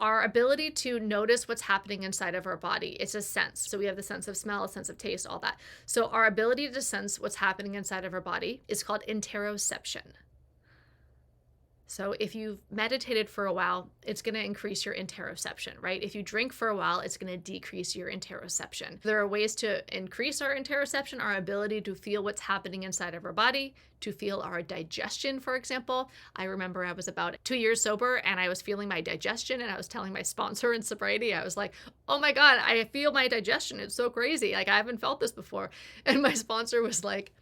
Our ability to notice what's happening inside of our body, it's a sense. So we have the sense of smell, a sense of taste, all that. So our ability to sense what's happening inside of our body is called interoception. So if you've meditated for a while, it's going to increase your interoception, right? If you drink for a while, it's going to decrease your interoception. There are ways to increase our interoception, our ability to feel what's happening inside of our body, to feel our digestion, for example. I remember I was about 2 years sober and I was feeling my digestion, and I was telling my sponsor in sobriety, I was like, oh my God, I feel my digestion. It's so crazy. Like, I haven't felt this before. And my sponsor was like,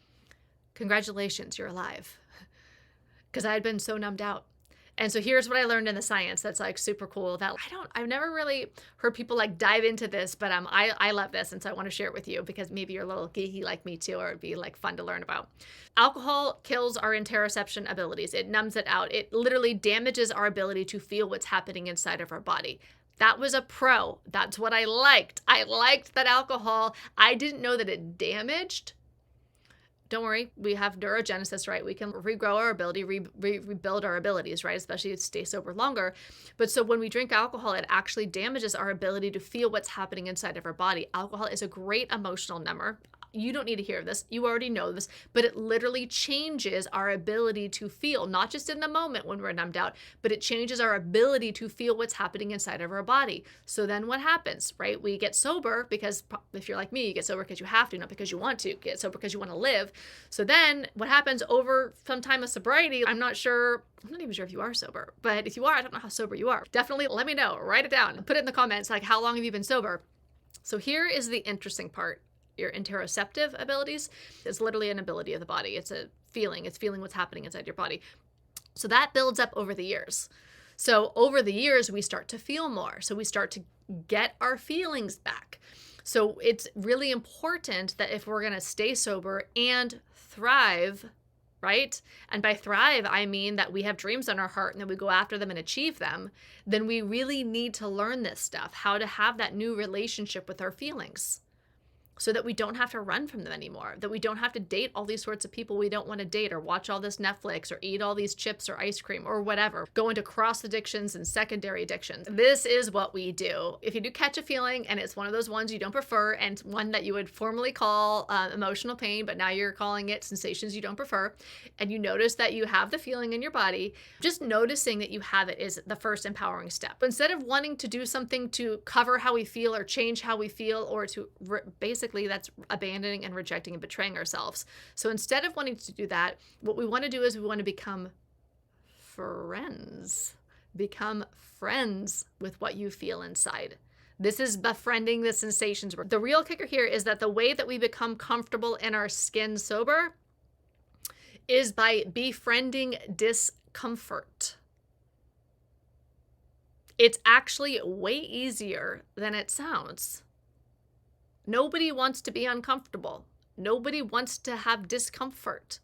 congratulations, you're alive. Because I had been so numbed out. And so here's what I learned in the science that's like super cool that I've never really heard people like dive into this, but I love this. And so I want to share it with you because maybe you're a little geeky like me too, or it'd be like fun to learn about. Alcohol kills our interoception abilities. It numbs it out. It literally damages our ability to feel what's happening inside of our body. That was a pro. That's what I liked. I liked that alcohol. I didn't know that it damaged. Don't worry, we have neurogenesis, right? We can regrow our ability, rebuild our abilities, right? Especially to stay sober longer. But so when we drink alcohol, it actually damages our ability to feel what's happening inside of our body. Alcohol is a great emotional number. You don't need to hear this. You already know this, but it literally changes our ability to feel, not just in the moment when we're numbed out, but it changes our ability to feel what's happening inside of our body. So then what happens, right? We get sober because if you're like me, you get sober because you have to, not because you want to. You get sober because you want to live. So then what happens over some time of sobriety, I'm not even sure if you are sober, but if you are, I don't know how sober you are. Definitely let me know, write it down, put it in the comments, like how long have you been sober? So here is the interesting part. Your interoceptive abilities is literally an ability of the body. It's a feeling. It's feeling what's happening inside your body. So that builds up over the years. So over the years, we start to feel more. So we start to get our feelings back. So it's really important that if we're going to stay sober and thrive, right? And by thrive, I mean that we have dreams on our heart and that we go after them and achieve them, then we really need to learn this stuff, how to have that new relationship with our feelings, so that we don't have to run from them anymore, that we don't have to date all these sorts of people we don't want to date, or watch all this Netflix, or eat all these chips or ice cream or whatever, go into cross addictions and secondary addictions. This is what we do. If you do catch a feeling and it's one of those ones you don't prefer and one that you would formerly call emotional pain, but now you're calling it sensations you don't prefer, and you notice that you have the feeling in your body, just noticing that you have it is the first empowering step. But instead of wanting to do something to cover how we feel or change how we feel, or to basically that's abandoning and rejecting and betraying ourselves. So instead of wanting to do that, what we want to do is we want to become friends. Become friends with what you feel inside. This is befriending the sensations. The real kicker here is that the way that we become comfortable in our skin sober is by befriending discomfort. It's actually way easier than it sounds. Nobody wants to be uncomfortable. Nobody wants to have discomfort.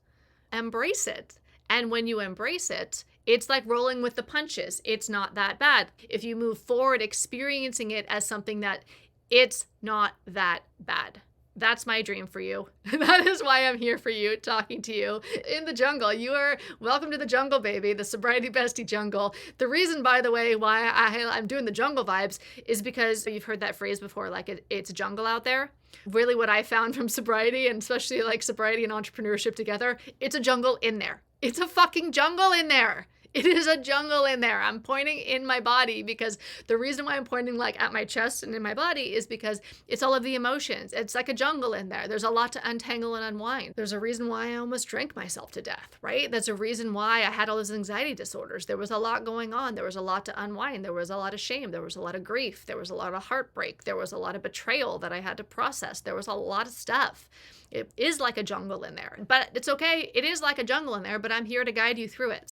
Embrace it. And when you embrace it, it's like rolling with the punches. It's not that bad. If you move forward experiencing it as something that it's not that bad. That's my dream for you. That is why I'm here for you, talking to you in the jungle. You are welcome to the jungle, baby, the Sobriety Bestie jungle. The reason, by the way, why I'm doing the jungle vibes is because you've heard that phrase before, like it's a jungle out there. Really what I found from sobriety, and especially like sobriety and entrepreneurship together, it's a jungle in there. It's a fucking jungle in there. It is a jungle in there. I'm pointing in my body because the reason why I'm pointing like at my chest and in my body is because it's all of the emotions. It's like a jungle in there. There's a lot to untangle and unwind. There's a reason why I almost drank myself to death, right? There's a reason why I had all those anxiety disorders. There was a lot going on. There was a lot to unwind. There was a lot of shame. There was a lot of grief. There was a lot of heartbreak. There was a lot of betrayal that I had to process. There was a lot of stuff. It is like a jungle in there, but it's okay. It is like a jungle in there, but I'm here to guide you through it.